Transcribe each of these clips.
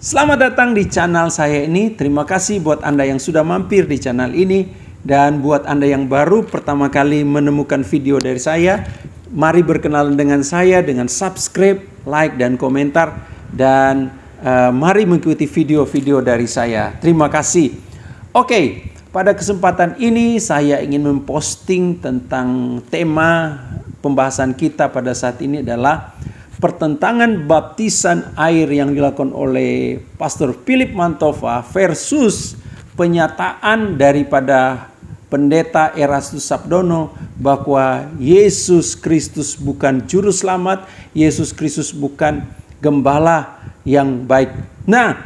Selamat datang di channel saya ini. Terima kasih buat Anda yang sudah mampir di channel ini. Dan buat Anda yang baru pertama kali menemukan video dari saya, mari berkenalan dengan saya dengan subscribe, like, dan komentar. Dan mari mengikuti video-video dari saya. Terima kasih. Oke, pada kesempatan ini saya ingin memposting tentang tema pembahasan kita pada saat ini adalah pertentangan baptisan air yang dilakukan oleh Pastor Philip Mantova versus penyataan daripada Pendeta Erastus Sabdono bahwa Yesus Kristus bukan juru selamat, Yesus Kristus bukan gembala yang baik. Nah,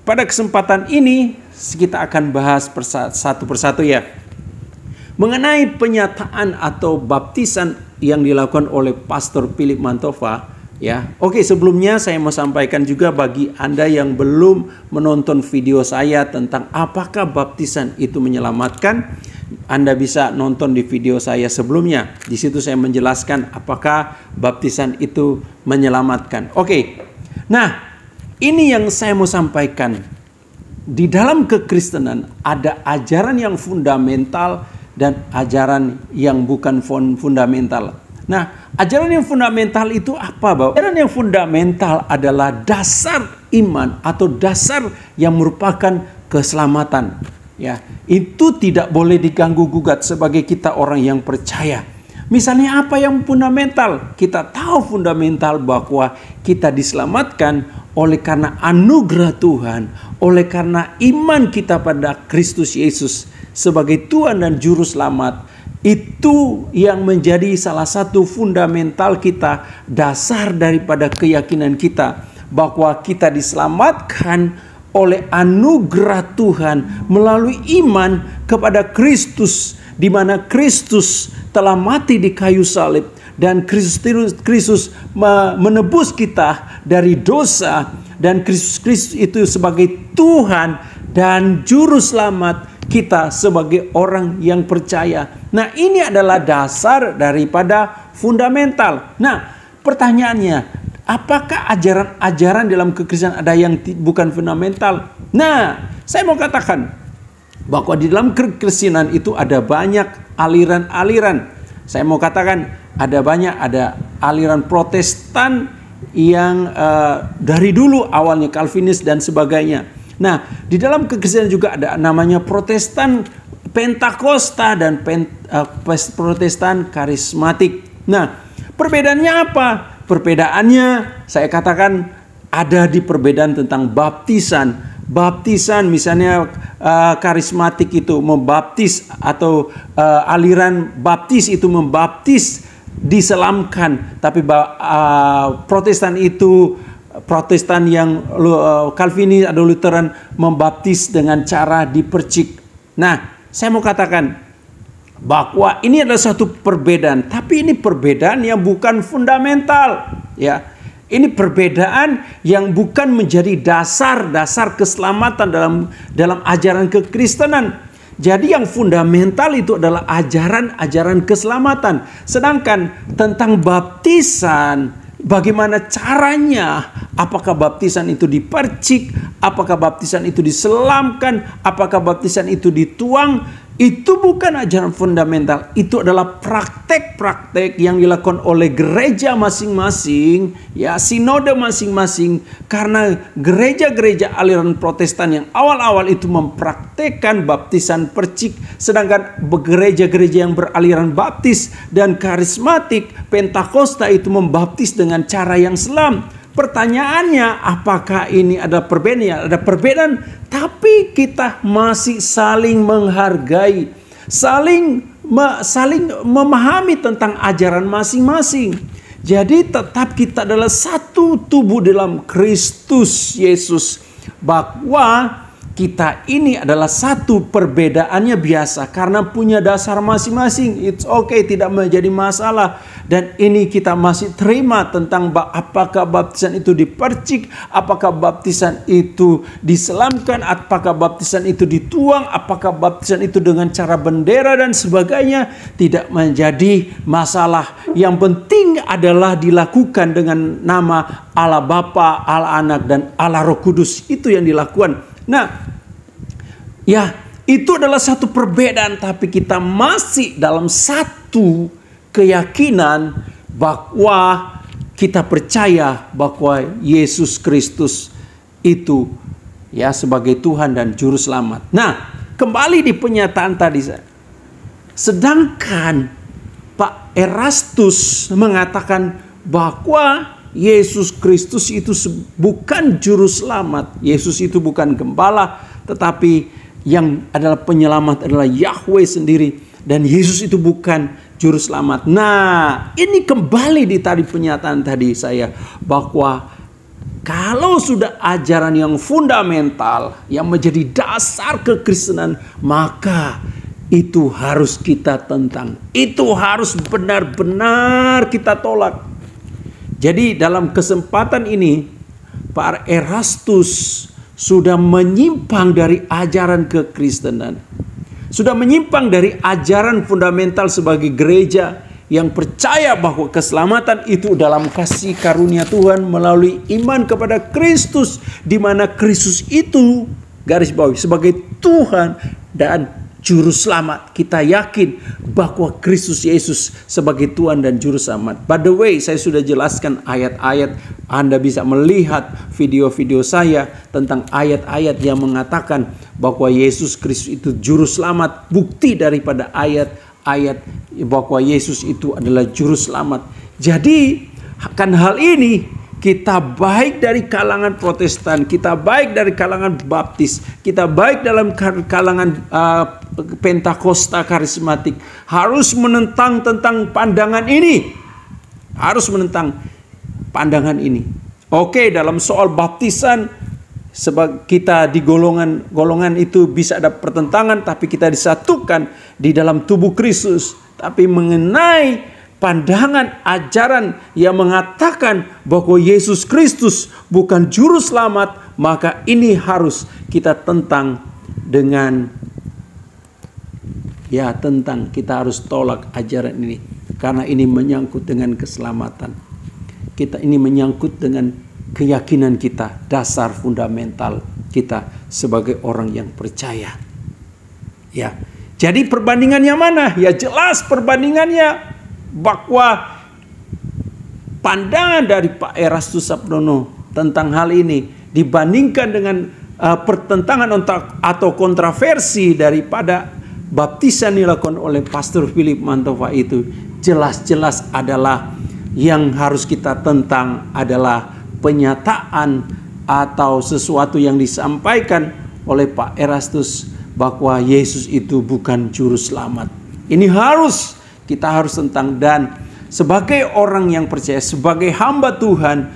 pada kesempatan ini kita akan bahas satu persatu ya. Mengenai penyataan atau baptisan yang dilakukan oleh Pastor Philip Mantova. Ya, oke, sebelumnya saya mau sampaikan juga bagi Anda yang belum menonton video saya tentang apakah baptisan itu menyelamatkan, Anda bisa nonton di video saya sebelumnya. Di situ saya menjelaskan apakah baptisan itu menyelamatkan. Oke. Nah, ini yang saya mau sampaikan. Di dalam kekristenan ada ajaran yang fundamental dan ajaran yang bukan fundamental. Nah, ajaran yang fundamental itu apa, Bapak? Ajaran yang fundamental adalah dasar iman atau dasar yang merupakan keselamatan. Ya, itu tidak boleh diganggu gugat sebagai kita orang yang percaya. Misalnya apa yang fundamental? Kita tahu fundamental bahwa kita diselamatkan oleh karena anugerah Tuhan, oleh karena iman kita pada Kristus Yesus sebagai Tuhan dan Juru Selamat. Itu yang menjadi salah satu fundamental kita, dasar daripada keyakinan kita bahwa kita diselamatkan oleh anugerah Tuhan melalui iman kepada Kristus, di mana Kristus telah mati di kayu salib dan Kristus menebus kita dari dosa, dan Kristus itu sebagai Tuhan dan Juru Selamat kita sebagai orang yang percaya. Nah, ini adalah dasar daripada fundamental. Nah, pertanyaannya, apakah ajaran-ajaran dalam kekristenan ada yang bukan fundamental? Nah, saya mau katakan bahwa di dalam kekristenan itu ada banyak aliran-aliran. Saya mau katakan ada aliran Protestan yang dari dulu awalnya Calvinis dan sebagainya. Nah, di dalam kekristenan juga ada namanya Protestan Pentakosta dan Protestan Karismatik. Nah, perbedaannya apa? Perbedaannya saya katakan ada di perbedaan tentang baptisan. Baptisan misalnya karismatik itu membaptis atau aliran baptis itu membaptis diselamkan, tapi Protestan yang Calvinis atau Lutheran membaptis dengan cara dipercik. Nah, saya mau katakan bahwa ini adalah satu perbedaan, tapi ini perbedaan yang bukan fundamental, ya. Ini perbedaan yang bukan menjadi dasar keselamatan dalam ajaran kekristenan. Jadi yang fundamental itu adalah ajaran keselamatan. Sedangkan tentang baptisan, bagaimana caranya, apakah baptisan itu dipercik, apakah baptisan itu diselamkan, apakah baptisan itu dituang, itu bukan ajaran fundamental. Itu adalah praktek-praktek yang dilakukan oleh gereja masing-masing, ya, sinode masing-masing. Karena gereja-gereja aliran Protestan yang awal-awal itu mempraktekkan baptisan percik, sedangkan gereja-gereja yang beraliran baptis dan karismatik Pentakosta itu membaptis dengan cara yang selam. Pertanyaannya, apakah ini ada perbedaan? Ya, ada perbedaan, tapi kita masih saling menghargai, saling memahami tentang ajaran masing-masing. Jadi tetap kita adalah satu tubuh dalam Kristus Yesus, bahwa kita ini adalah satu, perbedaannya biasa karena punya dasar masing-masing. It's okay, tidak menjadi masalah. Dan ini kita masih terima tentang apakah baptisan itu dipercik, apakah baptisan itu diselamkan, apakah baptisan itu dituang, apakah baptisan itu dengan cara bendera dan sebagainya. Tidak menjadi masalah. Yang penting adalah dilakukan dengan nama Allah Bapa, Allah Anak, dan Allah Roh Kudus. Itu yang dilakukan. Nah, ya, itu adalah satu perbedaan, tapi kita masih dalam satu keyakinan bahwa kita percaya bahwa Yesus Kristus itu ya sebagai Tuhan dan Juru Selamat. Nah, kembali di pernyataan tadi, sedangkan Pak Erastus mengatakan bahwa Yesus Kristus itu bukan juru selamat. Yesus itu bukan gembala, tetapi yang adalah penyelamat adalah Yahweh sendiri. Dan Yesus itu bukan juru selamat. Nah, ini kembali di tadi pernyataan tadi saya, bahwa kalau sudah ajaran yang fundamental, yang menjadi dasar kekristenan, maka itu harus kita tentang. Itu harus benar-benar kita tolak. Jadi dalam kesempatan ini, Pak Erastus sudah menyimpang dari ajaran kekristenan. Sudah menyimpang dari ajaran fundamental sebagai gereja yang percaya bahwa keselamatan itu dalam kasih karunia Tuhan melalui iman kepada Kristus, di mana Kristus itu, garis bawahi, sebagai Tuhan dan Juru Selamat. Kita yakin bahwa Kristus Yesus sebagai Tuhan dan Juru Selamat. By the way, saya sudah jelaskan ayat-ayat. Anda bisa melihat video-video saya tentang ayat-ayat yang mengatakan bahwa Yesus Kristus itu Juru Selamat. Bukti daripada ayat-ayat bahwa Yesus itu adalah Juru Selamat. Jadi akan hal ini, kita baik dari kalangan Protestan, kita baik dari kalangan Baptis, kita baik dalam kalangan Pentakosta karismatik, harus menentang tentang pandangan ini. Harus menentang pandangan ini. Oke, dalam soal baptisan, sebab kita di golongan itu bisa ada pertentangan, tapi kita disatukan di dalam tubuh Kristus. Tapi mengenai pandangan ajaran yang mengatakan bahwa Yesus Kristus bukan juru selamat, maka ini harus kita tentang dengan kita harus tolak ajaran ini, karena ini menyangkut dengan keselamatan kita, ini menyangkut dengan keyakinan kita, dasar fundamental kita sebagai orang yang percaya. Ya, jadi perbandingannya mana? Ya jelas perbandingannya bahwa pandangan dari Pak Erastus Sabdono tentang hal ini dibandingkan dengan pertentangan atau kontroversi daripada baptisan dilakukan oleh Pastor Philip Mantova, itu jelas-jelas adalah yang harus kita tentang adalah penyataan atau sesuatu yang disampaikan oleh Pak Erastus bahwa Yesus itu bukan juru selamat. Ini kita harus tentang. Dan sebagai orang yang percaya, sebagai hamba Tuhan,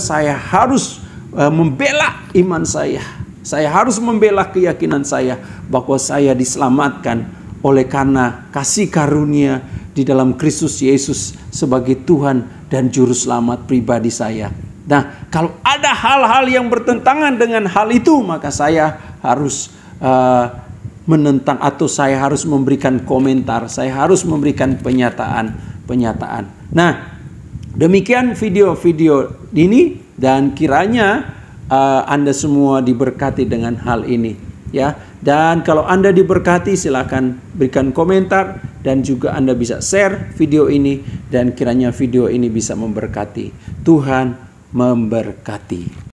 saya harus membela iman saya. Saya harus membela keyakinan saya bahwa saya diselamatkan oleh karena kasih karunia di dalam Kristus Yesus sebagai Tuhan dan Juru Selamat pribadi saya. Nah, kalau ada hal-hal yang bertentangan dengan hal itu, maka saya harus menentang, atau saya harus memberikan komentar, saya harus memberikan pernyataan. Nah, demikian video-video ini, dan kiranya Anda semua diberkati dengan hal ini, ya. Dan kalau Anda diberkati, silakan berikan komentar, dan juga Anda bisa share video ini, dan kiranya video ini bisa memberkati. Tuhan memberkati.